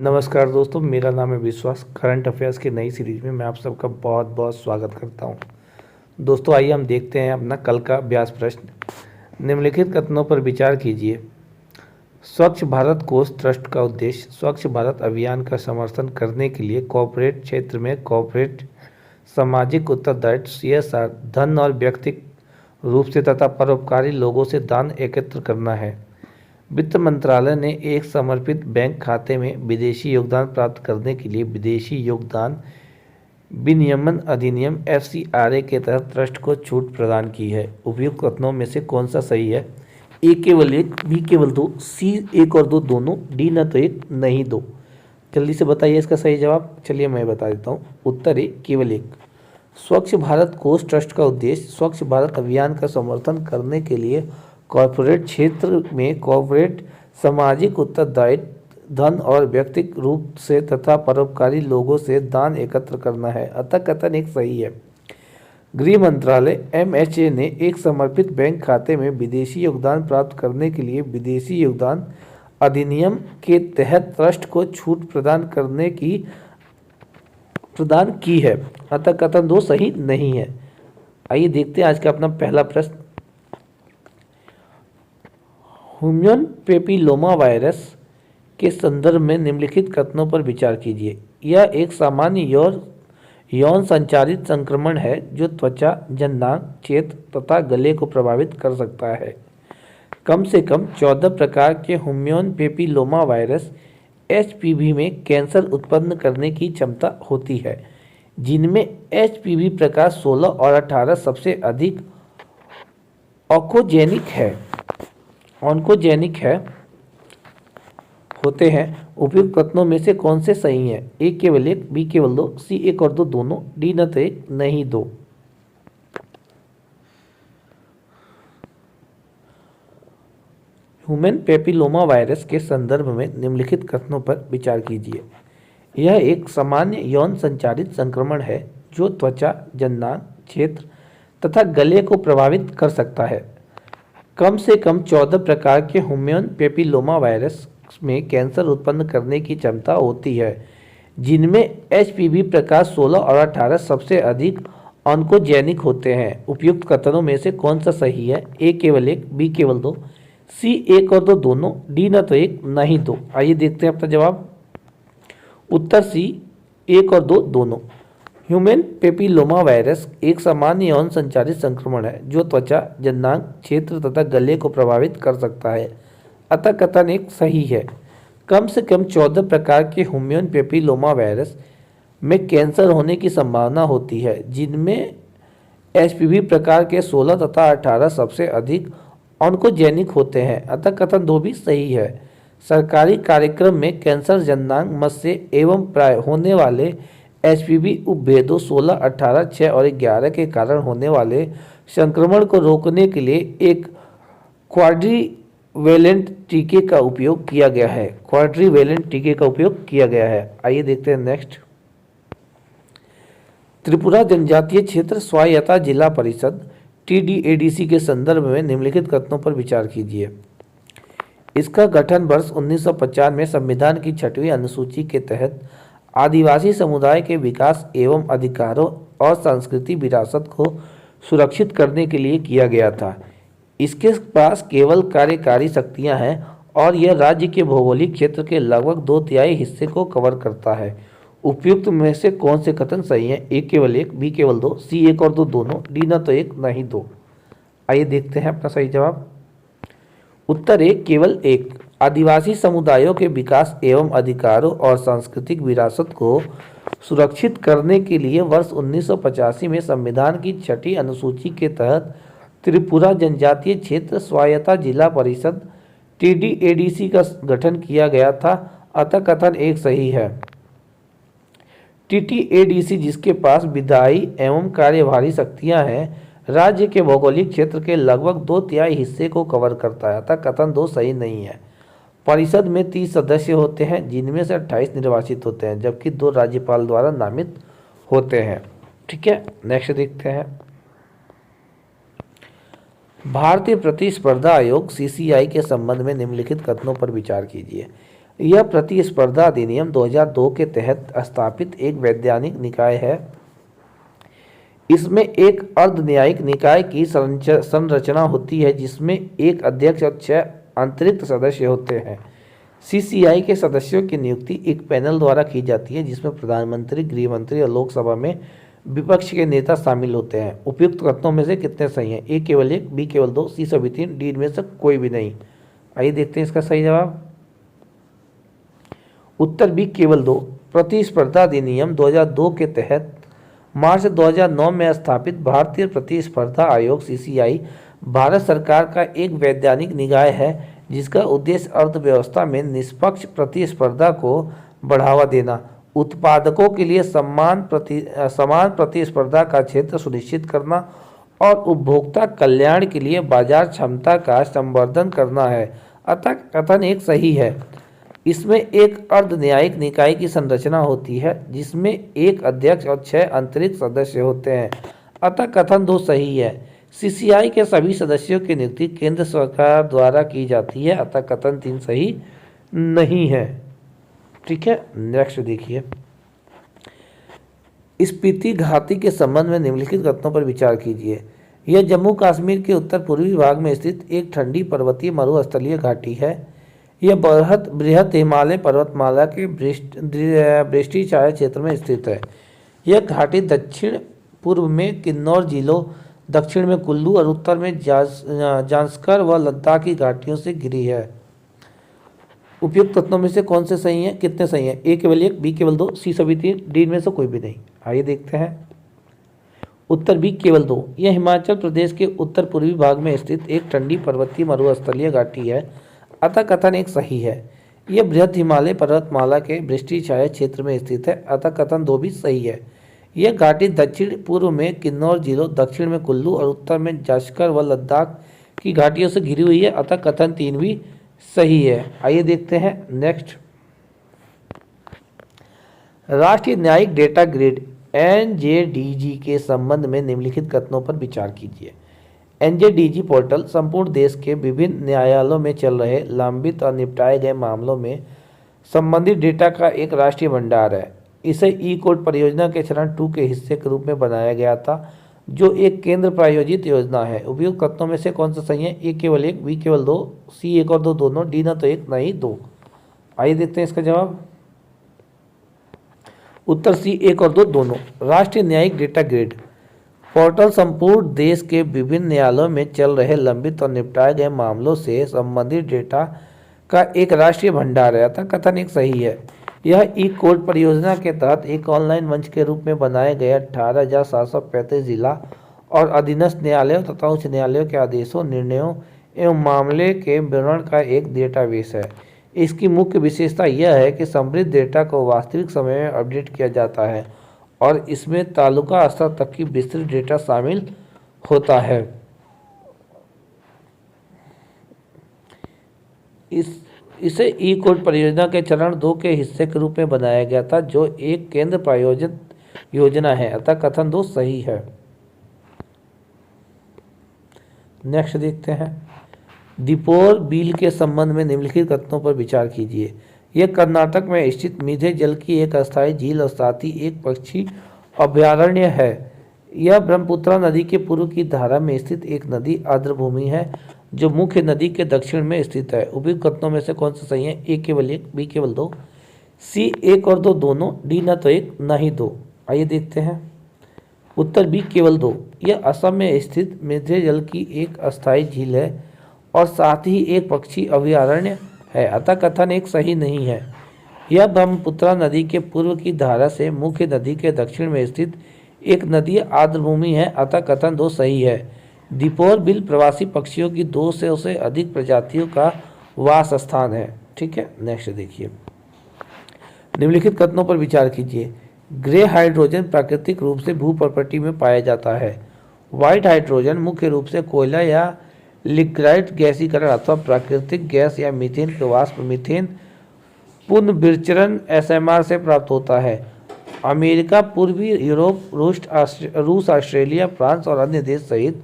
नमस्कार दोस्तों, मेरा नाम है विश्वास। करंट अफेयर्स की नई सीरीज में मैं आप सबका बहुत बहुत स्वागत करता हूं। दोस्तों आइए हम देखते हैं अपना कल का अभ्यास प्रश्न। निम्नलिखित कथनों पर विचार कीजिए। स्वच्छ भारत कोष ट्रस्ट का उद्देश्य स्वच्छ भारत अभियान का समर्थन करने के लिए कॉर्पोरेट क्षेत्र में कॉर्पोरेट सामाजिक उत्तरदायित्व CSR धन और व्यक्तिगत रूप से तथा परोपकारी लोगों से दान एकत्र करना है। वित्त मंत्रालय ने एक समर्पित बैंक खाते में विदेशी योगदान प्राप्त करने के लिए विदेशी योगदान विनियमन अधिनियम FCRA के तहत ट्रस्ट को छूट प्रदान की है। उपयुक्त कथनों में से कौन सा सही है? ए केवल एक, बी केवल दो, सी एक और दो दोनों, डी न तो एक नहीं दो। जल्दी से बताइए इसका सही जवाब। चलिए मैं बता देता हूँ। उत्तर ए केवल एक। स्वच्छ भारत कोष ट्रस्ट का उद्देश्य स्वच्छ भारत अभियान का समर्थन करने के लिए कॉर्पोरेट क्षेत्र में कॉर्पोरेट सामाजिक उत्तरदायित्व धन और व्यक्तिगत रूप से तथा परोपकारी लोगों से दान एकत्र करना है। अतः कथन एक सही है। गृह मंत्रालय MHA ने एक समर्पित बैंक खाते में विदेशी योगदान प्राप्त करने के लिए विदेशी योगदान अधिनियम के तहत ट्रस्ट को छूट प्रदान की है। अतः कथन दो सही नहीं है। आइए देखते हैं आज का अपना पहला प्रश्न। ह्यूमन पेपिलोमा वायरस के संदर्भ में निम्नलिखित कथनों पर विचार कीजिए। यह एक सामान्य यौन संचारित संक्रमण है जो त्वचा, जननांग क्षेत्र तथा गले को प्रभावित कर सकता है। कम से कम 14 प्रकार के ह्यूमन पेपिलोमा वायरस HPV में कैंसर उत्पन्न करने की क्षमता होती है, जिनमें HPV प्रकार 16 और 18 सबसे अधिक ऑन्कोजेनिक होते हैं। उपयुक्त कथनों में से कौन से सही हैं? ए केवल एक, बी केवल दो, सी एक और दो दोनों, डी न तो एक नहीं दो। ह्यूमन पेपिलोमा वायरस के संदर्भ में निम्नलिखित कथनों पर विचार कीजिए। यह एक सामान्य यौन संचारित संक्रमण है जो त्वचा, जननांग क्षेत्र तथा गले को प्रभावित कर सकता है। कम से कम 14 प्रकार के ह्यूमन पेपिलोमा वायरस में कैंसर उत्पन्न करने की क्षमता होती है, जिनमें HPV प्रकार 16 और 18 सबसे अधिक ऑन्कोजेनिक होते हैं। उपयुक्त कथनों में से कौन सा सही है? ए केवल एक, बी केवल दो, सी एक और दो दोनों, डी न तो एक नहीं दो। आइए देखते हैं अपना जवाब। उत्तर सी एक और दो दोनों। ह्यूमन पेपिलोमा वायरस एक सामान्य यौन संचारित संक्रमण है जो त्वचा, जननांग क्षेत्र तथा गले को प्रभावित कर सकता है। अतः कथन एक सही है। कम से कम 14 प्रकार के ह्यूमन पेपिलोमा वायरस में कैंसर होने की संभावना होती है, जिनमें HPV प्रकार के 16 तथा 18 सबसे अधिक ऑन्कोजेनिक होते हैं। अतः कथन दो भी सही है। सरकारी कार्यक्रम में कैंसर, जननांग, मत्स्य एवं प्राय होने वाले HPV उपभेदों 16, 18, 6 और 11 के कारण होने वाले संक्रमण को रोकने के लिए एक क्वाड्रीवेलेंट टीके का उपयोग किया गया है। आइए देखते हैं नेक्स्ट। त्रिपुरा जनजातीय क्षेत्र स्वायत्ता जिला परिषद TDADC के संदर्भ में निम्नलिखित कथनों पर विचार कीजिए। इसका गठन वर्ष 1950 में संविधान की 6वीं अनुसूची के तहत आदिवासी समुदाय के विकास एवं अधिकारों और सांस्कृतिक विरासत को सुरक्षित करने के लिए किया गया था। इसके पास केवल कार्यकारी शक्तियां हैं और यह राज्य के भौगोलिक क्षेत्र के लगभग 2/3 हिस्से को कवर करता है। उपयुक्त में से कौन से कथन सही हैं? ए केवल एक, बी केवल दो, सी एक और दो दोनों, डी न तो एक नहीं दो। आइए देखते हैं अपना सही जवाब। उत्तर ए केवल एक। आदिवासी समुदायों के विकास एवं अधिकारों और सांस्कृतिक विरासत को सुरक्षित करने के लिए वर्ष 1985 में संविधान की 6वीं अनुसूची के तहत त्रिपुरा जनजातीय क्षेत्र स्वायत्ता जिला परिषद TDADC का गठन किया गया था। अतः कथन एक सही है। TDADC जिसके पास विधायी एवं कार्यभारी शक्तियां हैं, राज्य के भौगोलिक क्षेत्र के लगभग 2/3 हिस्से को कवर करता है। अतः कथन दो सही नहीं है। परिषद में 30 सदस्य होते हैं, जिनमें से 28 निर्वाचित होते हैं, जबकि 2 राज्यपाल द्वारा नामित होते हैं। ठीक है, नेक्स्ट देखते हैं। भारतीय प्रतिस्पर्धा आयोग CCI के संबंध में निम्नलिखित कथनों पर विचार कीजिए। यह प्रतिस्पर्धा अधिनियम 2002 के तहत स्थापित एक वैधानिक निकाय है। इसमें एक अर्ध न्यायिक निकाय की संरचना होती है जिसमें एक अध्यक्ष और 6 अतिरिक्त सदस्य होते हैं। सीसीआई के सदस्यों की नियुक्ति एक पैनल द्वारा की जाती है जिसमें प्रधानमंत्री, गृह मंत्री और लोकसभा में विपक्ष के नेता शामिल होते हैं। उपयुक्त कथनों में से कितने सही हैं? ए केवल 1, बी केवल 2, सी सभी 3, डी में से कोई भी नहीं। आइए देखते हैं इसका सही जवाब। उत्तर बी केवल 2। प्रतिस्पर्धा अधिनियम 2002 के तहत मार्च 2009 में स्थापित भारतीय प्रतिस्पर्धा आयोग सीसीआई भारत सरकार का एक वैधानिक निकाय है जिसका उद्देश्य अर्थव्यवस्था में निष्पक्ष प्रतिस्पर्धा को बढ़ावा देना, उत्पादकों के लिए समान प्रतिस्पर्धा का क्षेत्र सुनिश्चित करना और उपभोक्ता कल्याण के लिए बाजार क्षमता का संवर्धन करना है। अतः कथन एक सही है। इसमें एक अर्ध न्यायिक निकाय की संरचना होती है जिसमें एक अध्यक्ष और 6 अतिरिक्त सदस्य होते हैं। अतः कथन 2 सही है। सीसीआई के सभी सदस्यों की नियुक्ति केंद्र सरकार द्वारा की जाती है। अतः कथन 3 सही नहीं है। ठीक है, नेक्स्ट देखिए। स्पीति घाटी के संबंध में निम्नलिखित कथनों पर विचार कीजिए। यह जम्मू कश्मीर के उत्तर पूर्वी भाग में स्थित एक ठंडी पर्वतीय मरुस्थलीय घाटी है। यह बृहत हिमालय पर्वतमाला के वृष्टि छाया क्षेत्र में स्थित है। यह घाटी दक्षिण पूर्व में किन्नौर जिलों, दक्षिण में कुल्लू और उत्तर में जांस्कर व लद्दाख की घाटियों से घिरी है। उपयुक्त तत्वों में से कौन से सही हैं? कितने सही हैं? ए केवल 1, बी केवल 2, सी सभी 3, डी में से कोई भी नहीं। आइए देखते हैं। उत्तर बी केवल 2। यह हिमाचल प्रदेश के उत्तर पूर्वी भाग में स्थित एक ठंडी पर्वतीय मरुस्थलीय घाटी है। अतः कथन 1 सही है। यह बृहद हिमालय पर्वतमाला के वृष्टि छाया क्षेत्र में स्थित है। अतः कथन 2 भी सही है। यह घाटी दक्षिण पूर्व में किन्नौर जिलों, दक्षिण में कुल्लू और उत्तर में जांस्कर व लद्दाख की घाटियों से घिरी हुई है। अतः कथन 3 भी सही है। आइए देखते हैं नेक्स्ट। राष्ट्रीय न्यायिक डेटा ग्रिड एनजेडीजी के संबंध में निम्नलिखित कथनों पर विचार कीजिए। एनजेडीजी पोर्टल संपूर्ण देश के विभिन्न न्यायालयों में चल रहे लंबित और निपटाए गए मामलों में संबंधित डेटा का एक राष्ट्रीय भंडार है। इसे ई कोर्ट परियोजना के चरण 2 के हिस्से के रूप में बनाया गया था जो एक केंद्र प्रायोजित योजना है। उपयुक्त कथनों में से कौन सा सही है? ए केवल 1, बी केवल 2, सी 1 और 2 दोनों, डी ना तो 1 ना ही 2। आइए देखते हैं इसका जवाब। उत्तर सी 1 और 2 दोनों। राष्ट्रीय न्यायिक डेटा ग्रिड पोर्टल संपूर्ण देश के विभिन्न न्यायालयों में चल रहे लंबित और निपटाए गए मामलों से संबंधित डेटा का एक राष्ट्रीय भंडार है। अतः कथन 1 सही है। यह ई कोर्ट परियोजना के तहत एक ऑनलाइन मंच के रूप में बनाए गए 18,735 जिला और अधीनस्थ न्यायालयों तथा उच्च न्यायालयों के आदेशों, निर्णयों एवं मामले के विवरण का एक डेटाबेस है। इसकी मुख्य विशेषता यह है कि समृद्ध डेटा को वास्तविक समय में अपडेट किया जाता है और इसमें तालुका स्तर तक की विस्तृत डेटा शामिल होता है। इसे ई कोर्ट परियोजना के चरण 2 के हिस्से के रूप में बनाया गया था जो एक केंद्र प्रायोजित योजना है। अतः कथन 2 सही है। नेक्स्ट देखते हैं। दीपोर बिल के संबंध में निम्नलिखित कथनों पर विचार कीजिए। यह कर्नाटक में स्थित मीठे जल की एक अस्थायी झील और साथ ही एक पक्षी अभयारण्य है। यह ब्रह्मपुत्र नदी के पूर्व की धारा में स्थित एक नदी आर्द्रभूमि है जो मुख्य नदी के दक्षिण में स्थित है। उपयुक्त कथनों में से कौन सा सही है? ए केवल 1, बी केवल 2, सी 1 और 2 दोनों, डी ना तो 1 ना ही 2। आइए देखते हैं। उत्तर बी केवल 2। यह असम में स्थित मीठे जल की एक अस्थायी झील है और साथ ही एक पक्षी अभयारण्य है। अतः कथन 1 सही नहीं है। यह ब्रह्मपुत्र नदी के पूर्व की धारा से मुख्य नदी के दक्षिण में स्थित एक नदी आर्द्रभूमि है। अतः कथन 2 सही है। दीपोर बिल प्रवासी पक्षियों की 200 से अधिक प्रजातियों का वास स्थान है। ठीक है, नेक्स्ट देखिए। निम्नलिखित कथनों पर विचार कीजिए। ग्रे हाइड्रोजन प्राकृतिक रूप से भू प्रॉपर्टी में पाया जाता है। व्हाइट हाइड्रोजन मुख्य रूप से कोयला या लिग्नाइट गैसीकरण अथवा प्राकृतिक गैस या मीथेन के वाष्प मीथेन पुनर्विचरण एसएमआर से प्राप्त होता है। अमेरिका, पूर्वी यूरोप, रूस, ऑस्ट्रेलिया, फ्रांस और अन्य देश सहित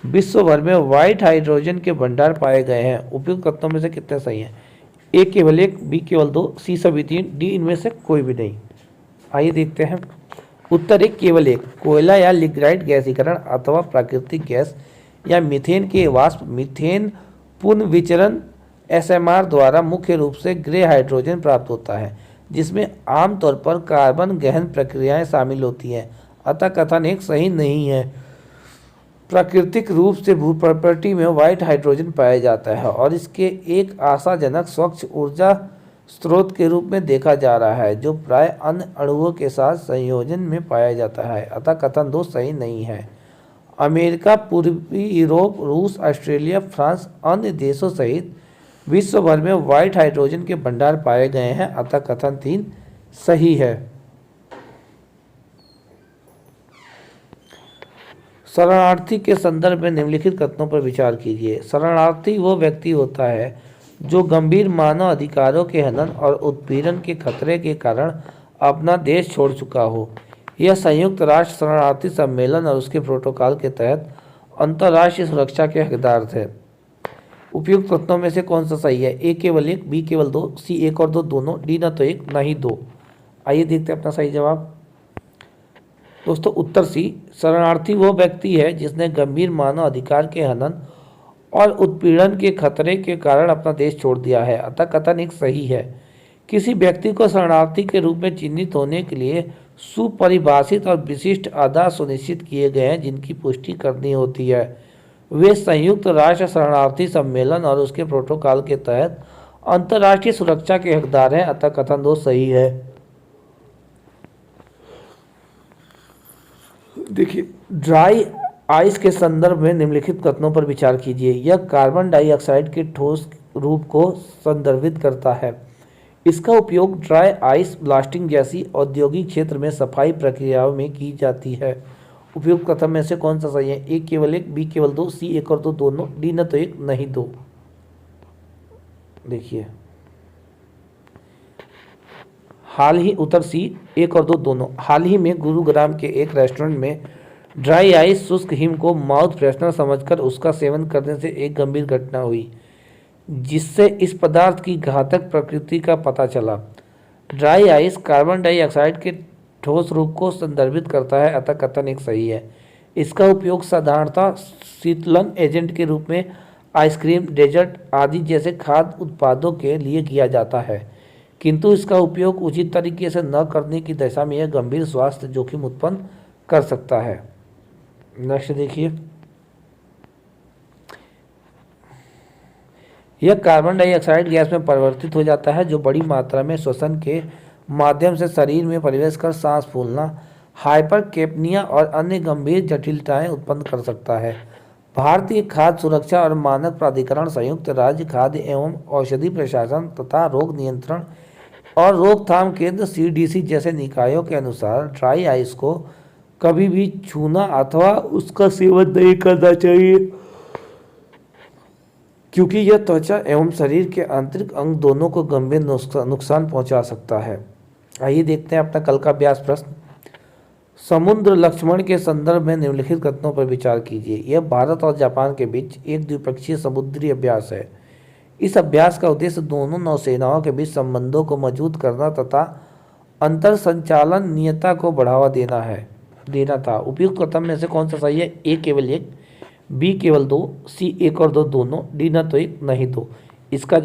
विश्व भर में व्हाइट हाइड्रोजन के भंडार पाए गए हैं। उपयुक्त कथनों में से कितने सही हैं? ए केवल एक, बी केवल दो, सी सभी तीन, डी इनमें से कोई भी नहीं। आइए देखते हैं। उत्तर एक केवल एक, कोयला या लिग्नाइट गैसीकरण अथवा प्राकृतिक गैस या मीथेन के वाष्प मीथेन पुनर्विचरण एसएमआर द्वारा मुख्य रूप से ग्रे हाइड्रोजन प्राप्त होता है, जिसमें आमतौर पर कार्बन गहन प्रक्रियाएं शामिल होती हैं। अतः कथन एक सही नहीं है। प्राकृतिक रूप से भूप्रकृति में व्हाइट हाइड्रोजन पाया जाता है और इसके एक आशाजनक स्वच्छ ऊर्जा स्रोत के रूप में देखा जा रहा है, जो प्राय अन्य अणुओं के साथ संयोजन में पाया जाता है। अतः कथन दो सही नहीं है। अमेरिका, पूर्वी यूरोप, रूस, ऑस्ट्रेलिया, फ्रांस, अन्य देशों सहित विश्व भर में व्हाइट हाइड्रोजन के भंडार पाए गए हैं। अतः कथन तीन सही है। शरणार्थी के संदर्भ में निम्नलिखित कथनों पर विचार कीजिए। शरणार्थी वो व्यक्ति होता है जो गंभीर मानव अधिकारों के हनन और उत्पीड़न के खतरे के कारण अपना देश छोड़ चुका हो। यह संयुक्त राष्ट्र शरणार्थी सम्मेलन और उसके प्रोटोकॉल के तहत अंतर्राष्ट्रीय सुरक्षा के हकदार थे। उपयुक्त कथनों में से कौन सा सही है? ए केवल एक, बी केवल दो, सी एक और दो दोनों, डी न तो एक न ही दो। आइए देखते हैं अपना सही जवाब। दोस्तों उत्तर सी, शरणार्थी वो व्यक्ति है जिसने गंभीर मानव अधिकार के हनन और उत्पीड़न के खतरे के कारण अपना देश छोड़ दिया है। अतः कथन एक सही है। किसी व्यक्ति को शरणार्थी के रूप में चिन्हित होने के लिए सुपरिभाषित और विशिष्ट आधार सुनिश्चित किए गए हैं, जिनकी पुष्टि करनी होती है। वे संयुक्त राष्ट्र शरणार्थी सम्मेलन और उसके प्रोटोकॉल के तहत अंतर्राष्ट्रीय सुरक्षा के हकदार हैं। अतः कथन दो सही है। देखिए, ड्राई आइस के संदर्भ में निम्नलिखित कथनों पर विचार कीजिए। यह कार्बन डाइऑक्साइड के ठोस रूप को संदर्भित करता है। इसका उपयोग ड्राई आइस ब्लास्टिंग जैसी औद्योगिक क्षेत्र में सफाई प्रक्रियाओं में की जाती है। उपयुक्त कथन में से कौन सा सही है? ए केवल एक, बी केवल दो, सी एक और दो दोनों, डी न तो एक न ही दो। देखिए, हाल ही उत्तर सी एक और दो दोनों। हाल ही में गुरुग्राम के एक रेस्टोरेंट में ड्राई आइस शुष्क हिम को माउथ फ्रेशनर समझकर उसका सेवन करने से एक गंभीर घटना हुई, जिससे इस पदार्थ की घातक प्रकृति का पता चला। ड्राई आइस कार्बन डाइऑक्साइड के ठोस रूप को संदर्भित करता है। अतः कथन एक सही है। इसका उपयोग साधारणतः शीतलन एजेंट के रूप में आइसक्रीम, डेजर्ट आदि जैसे खाद्य उत्पादों के लिए किया जाता है, किंतु इसका उपयोग उचित तरीके से न करने की दशा में यह गंभीर स्वास्थ्य जोखिम उत्पन्न कर सकता है। नेक्स्ट देखिए, यह कार्बन डाइऑक्साइड गैस में परिवर्तित हो जाता है, जो बड़ी मात्रा में श्वसन के माध्यम से शरीर में प्रवेश कर सांस फूलना, हाइपरकेपनिया और अन्य गंभीर जटिलताएं उत्पन्न कर सकता है। भारतीय खाद्य सुरक्षा और मानक प्राधिकरण, संयुक्त राज्य खाद्य एवं औषधि प्रशासन तथा रोग नियंत्रण और रोकथाम केंद्र CDC जैसे निकायों के अनुसार ड्राई आइस को कभी भी छूना अथवा उसका सेवन नहीं करना चाहिए, क्योंकि यह त्वचा एवं शरीर के आंतरिक अंग दोनों को गंभीर नुकसान पहुंचा सकता है। आइए देखते हैं अपना कल का अभ्यास प्रश्न। समुद्र लक्ष्मण के संदर्भ में निम्नलिखित कथनों पर विचार कीजिए। यह भारत और जापान के बीच एक द्विपक्षीय समुद्री अभ्यास है। इस अभ्यास का उद्देश्य दोनों नौसेनाओं के बीच संबंधों को मजबूत करना तथा अंतर संचालनीयता को बढ़ावा देना था। उपयुक्त कथन में से कौन सा सही है? ए केवल एक, बी केवल दो, सी एक और दो दोनों, डी न तो एक न ही दो। इसका